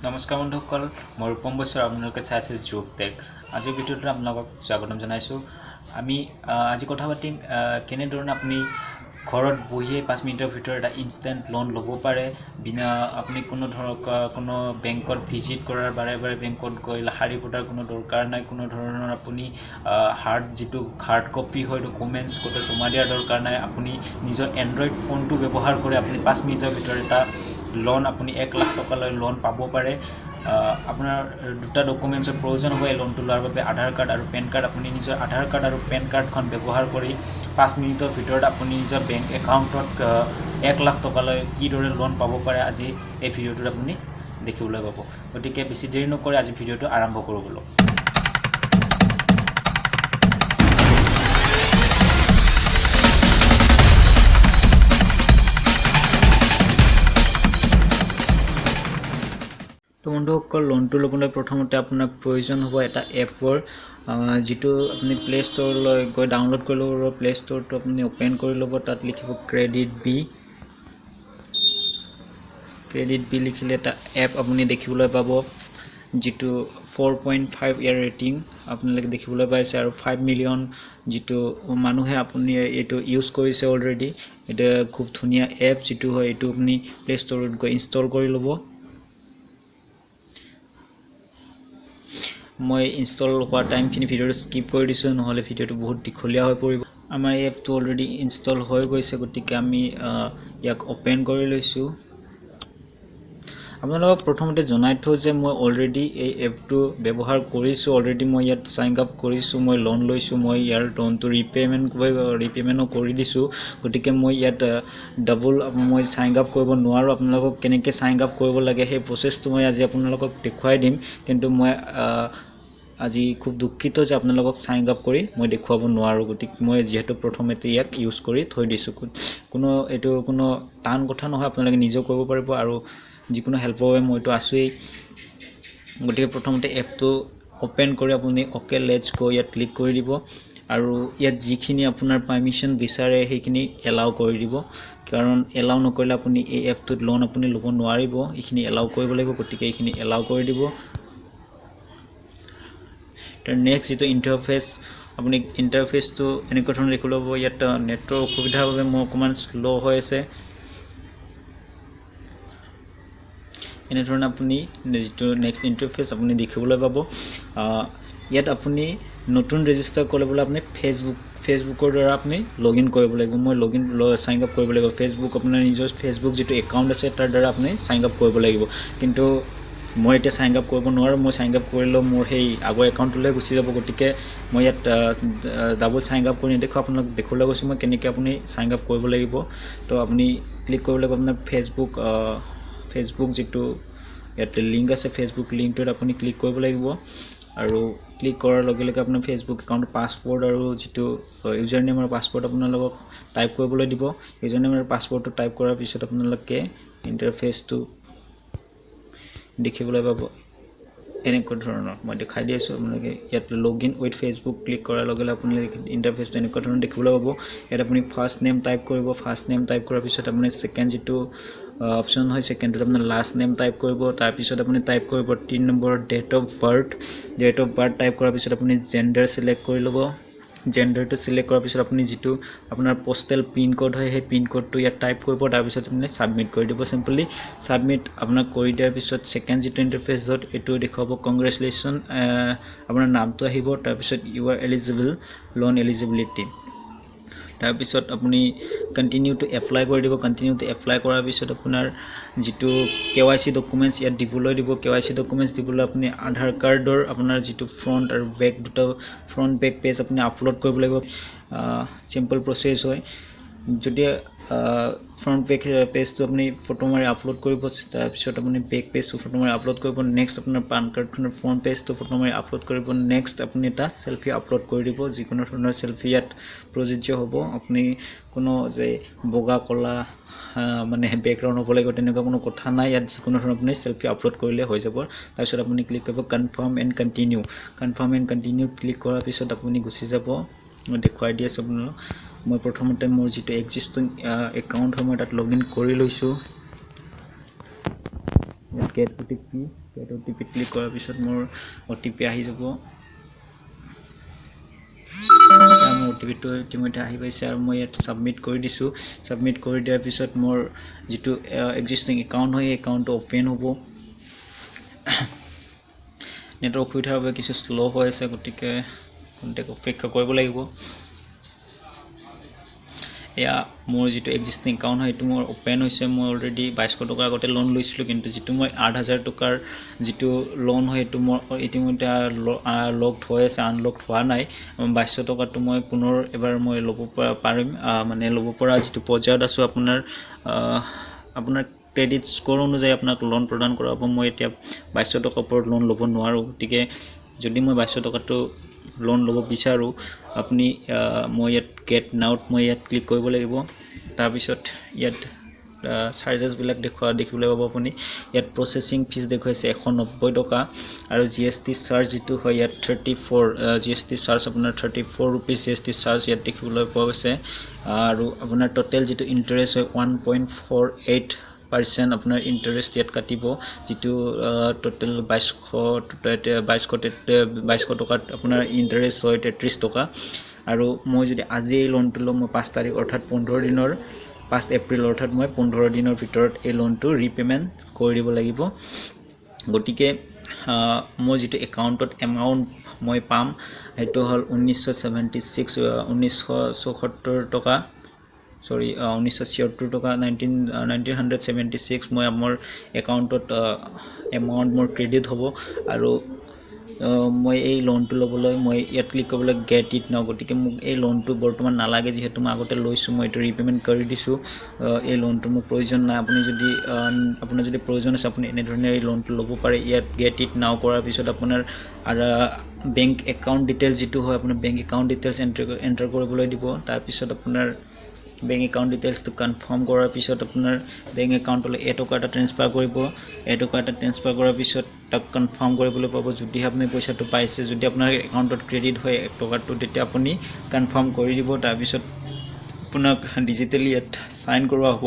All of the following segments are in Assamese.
নমস্কাৰ বন্ধুসকল মই ৰূপম বৈশ্য আপোনালোকে চাই আছে Jruptech আজিৰ ভিডিঅ'টোত আপোনালোকক স্বাগতম জনাইছো আমি আজি কথা পাতিম কেনেধৰণে আপুনি ঘৰত বহিয়ে 5 মিনিটৰ ভিতৰত এটা ইনষ্টেন্ট লোন ল'ব পাৰে বিনা আপুনি কোনো বেংকত ভিজিট কৰাৰ বাৰে বেংকত গৈ হাৰি পটাৰ কোনো দৰকাৰ নাই কোনো ধৰণৰ আপুনি হাৰ্ড কপি হয় ডকুমেন্টছ কত জমা দিয়াৰ দৰকাৰ নাই আপুনি নিজৰ এন্ড্ৰইড ফোনটো ব্যৱহাৰ কৰি আপুনি 5 মিনিটৰ ভিতৰত এটা লোন আপুনি 1 লাখ টকা লৈ লোন পাব পাৰে আপোনাৰ দুটা ডকুমেন্টছৰ প্ৰয়োজন হয় লোনটো লোৱাৰ বাবে আধাৰ কাৰ্ড আৰু পেন কাৰ্ড আপুনি নিজৰ আধাৰ কাৰ্ড আৰু পেন কাৰ্ডখন ব্যৱহাৰ কৰি 5 মিনিটৰ ভিতৰত আপুনি নিজৰ বেংক একাউণ্টত 1 লাখ টকা লৈ কিদৰে লোন পাব পাৰে আজি এই ভিডিঅ'টোত আপুনি দেখিবলৈ পাব গতিকে বেছি দেৰি নকৰি আজি ভিডিঅ'টো আৰম্ভ কৰোঁ বলক তো বন্ধুসকল লোনটো ল'বলৈ প্ৰথমতে আপোনাক প্ৰয়োজন হ'ব এটা এপৰ যেটো আপুনি প্লে ষ্ট'ৰলৈ গৈ ডাউনলোড কৰি ল'ব প্লে ষ্ট'ৰটো আপুনি ওপেন কৰি ল'ব তাত লিখিব ক্ৰেডিট বি লিখিলে এটা এপ আপুনি দেখিবলৈ পাব যেটো 4.5 ইয়াৰ ৰেটিং আপোনালোকে দেখিবলৈ পাইছে আৰু 5 মিলিয়ন যেটো মানুহে আপুনি এটো ইউজ কৰিছে অলৰেডি এটা খুব ধুনীয়া এপ যেটো হয় এটো আপুনি প্লে ষ্ট'ৰত গৈ ইনষ্টল কৰি ল'ব মই ইনষ্টল হোৱা টাইমখিনি ভিডিঅ'টো স্কিপ কৰি দিছো নহলে ভিডিঅ'টো বহুত দীঘলীয়া হৈ পৰিব আমাৰ এপটো অলৰেডি ইনষ্টল হৈ গৈছে গতিকে আমি ইয়াক ওপেন কৰি লৈছো আপোনালোকক প্ৰথমতে জনাই থওঁ যে মই অলৰেডি এই এপটো ব্যৱহাৰ কৰিছো অলৰেডি মই ইয়াত সাইন আপ কৰিছো মই লোন লৈছো মই ইয়াৰ লোনটো ৰিপেমেন্ট কৰি দিছো গতিকে মই ইয়াত ডাবল মই সাইন আপ কৰিব নোৱাৰো আপোনালোকক কেনেকৈ সাইন আপ কৰিব লাগে সেই প্ৰচেছটো মই আজি আপোনালোকক দেখুৱাই দিম কিন্তু মই আজি খুব দুঃখিত যে আপোনালোকক সাইন আপ কৰি মই দেখুৱাব নোৱাৰো গতিকে মই যেহেতু প্ৰথমতে ইয়াক ইউজ কৰি থৈ দিছো কোনো টান কথা নহয় আপোনালোকে নিজে কৰিব পাৰিব আৰু যিকোনো হেল্প হবে মইতো আছোই গতিকে প্ৰথমতে এপটো ওপেন কৰি আপুনি ওকে লেটস গো ইয়াত ক্লিক কৰি দিব আৰু ইয়াত যিখিনি আপোনাৰ পাৰমিশন বিচাৰে সেইখিনি এলাউ কৰি দিব কাৰণ এলাউ নকৰিলে আপুনি এই এপটোত লোন আপুনি ল'ব নোৱাৰিব এইখিনি এলাউ কৰিব লাগিব গতিকে এইখিনি এলাউ কৰি দিব নেক্সট যেটো ইন্টাৰফেস আপুনি ইন্টাৰফেসটো এনেকৈ ধৰণৰ দেখিব পাব ইয়াত নেটৱৰ্ক অসুবিধাৰ বাবে মোৰ অকমান স্লো হৈ আছে এনে ধৰণে আপুনি যেটো নেক্সট ইন্টাৰফেস আপুনি দেখিবলৈ পাব ইয়াত আপুনি নতুন ৰেজিষ্টাৰ কৰিবলৈ আপুনি ফেসবুকৰ দ্বাৰা আপুনি লগইন কৰিব লাগিব মই সাইন আপ কৰিব লাগিব ফেসবুক আপোনাৰ নিজৰ ফেসবুক যেটো একাউণ্ট আছে তাৰ দ্বাৰা আপুনি সাইন আপ কৰিব লাগিব কিন্তু মই এটা সাইন আপ কৰিব নোৱাৰো মই সাইন আপ কৰিলে মোৰ সেই আগৰ একাউণ্টলৈ গুচি যাব গতিকে মই ইয়াত ডাবল সাইন আপ কৰি দেখো আপোনাক দেখুৱাবলৈ গৈছো মই কেনেকৈ আপুনি সাইন আপ কৰিব লাগিব তো আপুনি ক্লিক কৰিব লাগিব আপোনাৰ ফেসবুক যেটো ইয়াত লিংক আছে ফেসবুক লিংকটোত আপুনি ক্লিক কৰিব লাগিব আৰু ক্লিক কৰাৰ লগে লগে আপোনাৰ ফেসবুক একাউণ্ট পাছৱৰ্ড আৰু যেটো ইউজাৰ নেম আৰু পাছৱৰ্ড আপোনালোকক টাইপ কৰিবলৈ দিব ইউজাৰ নেম আৰু পাছৱৰ্ডটো টাইপ কৰাৰ পিছত আপোনালোকে ইন্টাৰফেসটো দেখিবলৈ পাব এনেকুৱা ধৰণৰ মই দেখাই দি আছো আপোনালোকে ইয়াত লগইন উইথ ফেসবুক ক্লিক কৰাৰ লগে লগে আপোনালোকে ইন্টাৰফেসটো এনেকুৱা ধৰণৰ দেখিবলৈ পাব ইয়াত আপুনি ফাৰ্ষ্ট নেম টাইপ কৰিব ফাৰ্ষ্ট নেম টাইপ কৰাৰ পিছত আপুনি সেকেন্ড যেটো অপচন হয় সেকেন্ডত আপোনাৰ লাষ্ট নেম টাইপ কৰিব তাৰ পিছত আপুনি টাইপ কৰিব 3 number date of birth type কৰাৰ পিছত আপুনি জেন্ডাৰ সিলেক্ট কৰি ল'ব জেন্ডাৰটো সিলেক্ট কৰাৰ পিছত আপুনি যেটো আপোনাৰ পোষ্টেল পিন কোড হয় সেই পিন কোডটো ইয়াত টাইপ কৰিব তাৰ পিছত আপুনি সাবমিট কৰি দিব সিম্পলি সাবমিট আপোনাক কৰি দিয়াৰ পিছত সেকেন্ড যেটো ইন্টাৰফেসত এটো দেখাব কংগ্ৰেচুলেচন আপোনাৰ নামটো আহিব তাৰ পিছত you are eligible loan eligibility তাৰ পিছত আপুনি কন্টিনিউ টু এপ্লাই কৰি দিব কন্টিনিউ টু এপ্লাই কৰাৰ পিছত আপোনাৰ যেটো কেৱাইসি ডকুমেন্টছ ইয়াত দিবলৈ দিব কেৱাইসি ডকুমেন্টছ দিবলৈ আপুনি আধাৰ কাৰ্ডৰ আপোনাৰ যেটো ফ্ৰন্ট আৰু বেক দুটা ফ্ৰন্ট বেক পেজ আপুনি আপলোড কৰিব লাগিব সিম্পল প্ৰসেস হয় যদি ফ্ৰন্ট বেক পেজটো আপুনি ফটো মাৰি আপলোড কৰিব তাৰ পিছত আপুনি বেক পেজটো ফটো মাৰি আপলোড কৰিব নেক্সট আপোনাৰ পান কাৰ্ডখনৰ ফ্ৰন্ট পেজটো ফটো মাৰি আপলোড কৰিব নেক্সট আপুনি এটা সেলফি আপলোড কৰি দিব যিকোনো ধৰণৰ সেলফি ইয়াত প্ৰযোজ্য হ'ব আপুনি কোনো যে বগা কলা মানে ব্যাকগ্ৰাউণ্ড হ'ব লাগিব তেনেকুৱা কোনো কথা নাই ইয়াত যিকোনো ধৰণৰ আপুনি সেলফি আপলোড কৰিলে হৈ যাব তাৰ পিছত আপুনি ক্লিক কৰিব কনফাৰ্ম এণ্ড কন্টিনিউ ক্লিক কৰাৰ পিছত আপুনি গুচি যাব মই দেখুৱাই দি আছো আপোনালোকক মই প্ৰথমতে মোৰ যেটো এক্সিস্টিং একাউণ্ট হয় মই তাত লগইন কৰি লৈছো গেট OTP ক্লিক কৰাৰ পিছত মোৰ OTP আহি যাব মোৰ OTPটো ইতিমধ্যে আহি পাইছে আৰু মই ইয়াত সাবমিট কৰি দিছো সাবমিট কৰি দিয়াৰ পিছত মোৰ যেটো এক্সিস্টিং একাউন্ট হয় একাউন্টটো ওপেন হ'ব নেটৱৰ্ক অসুবিধাৰ বাবে কিছু স্লো হৈ আছে গতিকে কন্টেক্ট অপেক্ষা কৰিব লাগিব এয়া মোৰ যেটো এক্সিস্টিং একাউন্ট হয় এটো মোৰ ওপেন হৈছে মই অলৰেডি 2200 টকা আগতে লোন লৈছিলো কিন্তু যেটো মই 8000 টকাৰ যেটো লোন হয় এটো মোৰ ইতিমধ্যে লকড হৈ আছে আনলকড হোৱা নাই 2200 টকাটো মই পুনৰ এবাৰ মই ল'ব পাৰিম মানে ল'ব পৰা যেটো পৰ্যায়ত আছো আপোনাৰ ক্ৰেডিট স্কোৰ অনুযায়ী আপোনাক লোন প্ৰদান কৰা হ'ব মই এতিয়া 2200 টকাৰ ওপৰত লোন ল'ব নোৱাৰো গতিকে যদি মই 2200 টকাটো লোন ল'ব বিচাৰো আপুনি মই ইয়াত গেট নাউত মই ইয়াত ক্লিক কৰিব লাগিব তাৰ পিছত ইয়াত চাৰ্জেছ বিলাক দেখিবলৈ পাব আপুনি ইয়াত প্ৰসেসিং ফিজ দেখুৱাইছে 190 টকা আৰু জিএসটি চাৰ্জ যেটো হয় ইয়াত 34 জিএসটি চাৰ্জ আপোনাৰ 34 रुपीस জিএসটি চাৰ্জ ইয়াত দেখিবলৈ পোৱা গৈছে আৰু আপোনাৰ টোটাল যেটো ইন্টাৰেষ্ট হয় 1.48% আপোনাৰ ইন্টাৰেষ্ট ইয়াত কাটিব যেটো টোটাল 2200 টকাত আপোনাৰ ইন্টাৰেষ্ট হয় 33 টকা আৰু মই যদি আজি এই লোনটো লম 5 তাৰিখ অৰ্থাৎ 15 দিনৰ 5 এপ্ৰিল অৰ্থাৎ মই 15 দিনৰ ভিতৰত এই লোনটো ৰিপেমেন্ট কৰি দিব লাগিব গটিকে মই যেটো একাউন্টত এমাউন্ট মই পাম হেতু হল 1976 টকা sorry 1976 টকা 1976 মই আমাৰ একাউন্টত এমাউন্ট মোৰ ক্ৰেডিট হ'ব আৰু মই এই লোনটো লবলৈ মই ইয়াত ক্লিক কৰিবলৈ গেট ইট নাও গটিকে মোক এই লোনটো বৰ্তমান নালাগে যেহেতু মই আগতে লৈছো মই এটা ৰিপেমেন্ট কৰি দিছো এই লোনটো মোক প্ৰয়োজন নাই আপুনি যদি আপোনাৰ যদি প্ৰয়োজন আছে আপুনি এনে ধৰণে এই লোনটো ল'ব পাৰে ইয়াত গেট ইট নাও কৰাৰ পিছত আপোনাৰ বেংক একাউন্ট ডিটেইলছ যেটো হয় আপোনাৰ বেংক একাউন্ট ডিটেইলছ এন্টাৰ কৰিবলৈ দিব তাৰ পিছত আপোনাৰ bank account details to confirm কৰাৰ পিছত আপোনাৰ বেংক একাউন্টলৈ এটকা এটা ট্ৰান্সফাৰ কৰিব এটকা এটা ট্ৰান্সফাৰ কৰাৰ পিছত তাক কনফাৰ্ম কৰিবলৈ পাব যদি আপুনি পইচাটো পাইছে যদি আপোনাৰ একাউন্টত ক্ৰেডিট হয় টকাটো তেতিয়া আপুনি কনফাৰ্ম কৰি দিব তাৰ পিছত আপোনাক ডিজিটালি ইয়াত সাইন কৰোৱা হ'ব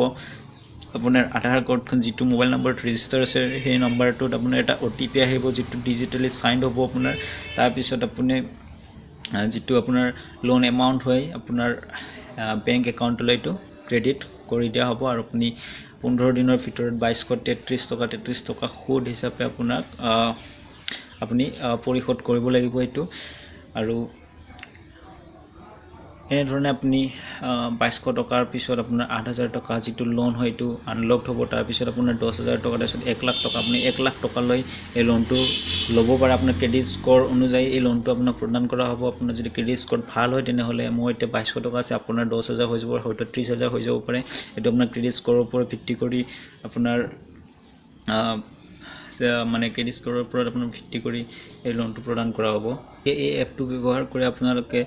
আপোনাৰ আধাৰ কাৰ্ডখন যেটো মোবাইল নম্বৰত ৰেজিষ্টাৰ আছে সেই নম্বৰটোত আপোনাৰ এটা OTP আহিব যেটো ডিজিটালি সাইনড হ'ব আপোনাৰ তাৰ পিছত আপুনি যেটো আপোনাৰ লোন এমাউন্ট হয় আপোনাৰ বেংক একাউন্টলৈ তো ক্ৰেডিট কৰি দিয়া হ'ব আৰু আপুনি 15 দিনৰ ভিতৰত 2233 টকা সুদ হিচাপে আপোনাক আপুনি পৰিশোধ কৰিব লাগিব এটো আৰু এনে ধৰণে আপুনি 2200 টকাৰ পিছত আপোনাৰ 8000 টকা যেটো লোন হয় এটো আনলকড হ'ব তাৰ পিছত আপোনাৰ 10000 টকা তাৰ পিছত 1 লাখ টকা আপুনি 1 লাখ টকা লৈ এই লোনটো ল'ব পাৰে আপোনাৰ ক্ৰেডিট স্কোৰ অনুযায়ী এই লোনটো আপোনাক প্ৰদান কৰা হ'ব আপোনাৰ যদি ক্ৰেডিট স্কোৰ ভাল হয় তেনেহলে মই এতিয়া 2200 টকা আছে আপোনাৰ 10000 হৈ যাব হয়তো 30000 হৈ যাব পাৰে এটো আপোনাৰ ক্ৰেডিট স্কোৰৰ ওপৰত ভিত্তি কৰি আপোনাৰ মানে ক্ৰেডিট স্কোৰৰ ওপৰত আপোনাৰ ভিত্তি কৰি এই লোনটো প্ৰদান কৰা হ'ব এই এপটো ব্যৱহাৰ কৰি আপোনালোকে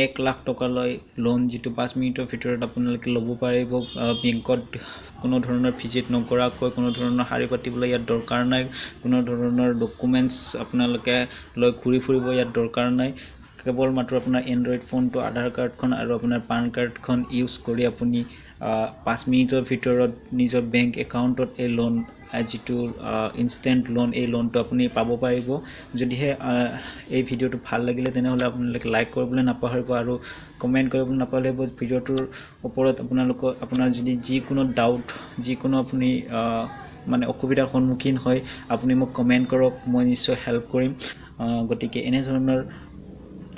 1 লাখ টকা লৈ লোন যেটো 5 মিনিটৰ ভিতৰত আপোনালোকে ল'ব পাৰিব বেংকত কোনো ধৰণৰ ভিজিট নকৰাকৈ কোনো ধৰণৰ হাৰি পাতিবলৈ ইয়াত দৰকাৰ নাই কোনো ধৰণৰ ডকুমেন্টছ আপোনালোকে লৈ ঘূৰি ফুৰিব ইয়াত দৰকাৰ নাই কেৱল মাত্ৰ আপোনাৰ এন্ড্ৰইড ফোনটো আধাৰ কাৰ্ডখন আৰু আপোনাৰ পান কাৰ্ডখন ইউজ কৰি আপুনি 5 মিনিটৰ ভিতৰত নিজৰ বেংক একাউন্টত এই লোন যেটো ইনস্ট্যান্ট লোন এই লোনটো আপুনি পাব পাৰিব যদি এই ভিডিওটো ভাল লাগিলে তেনেহলে আপোনালোকে লাইক কৰিবলৈ নাপাহৰিব আৰু কমেন্ট কৰিবলৈ নাপাহৰিব ভিডিওটোৰ ওপৰত আপোনাৰ যদি যিকোনো ডাউট যিকোনো আপুনি মানে অসুবিধাৰ সন্মুখীন হয় আপুনি মোক কমেন্ট কৰক মই নিশ্চয় হেল্প কৰিম গটিকে এনে ধৰণৰ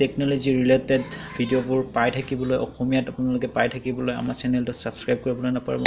টেকনলজি ৰিলেটেড ভিডিওবোৰ পাই থাকিবলৈ অসমীয়াত আপোনালোকে পাই থাকিবলৈ আমাৰ চেনেলটো সাবস্ক্ৰাইব কৰিবলৈ নাপাহৰিব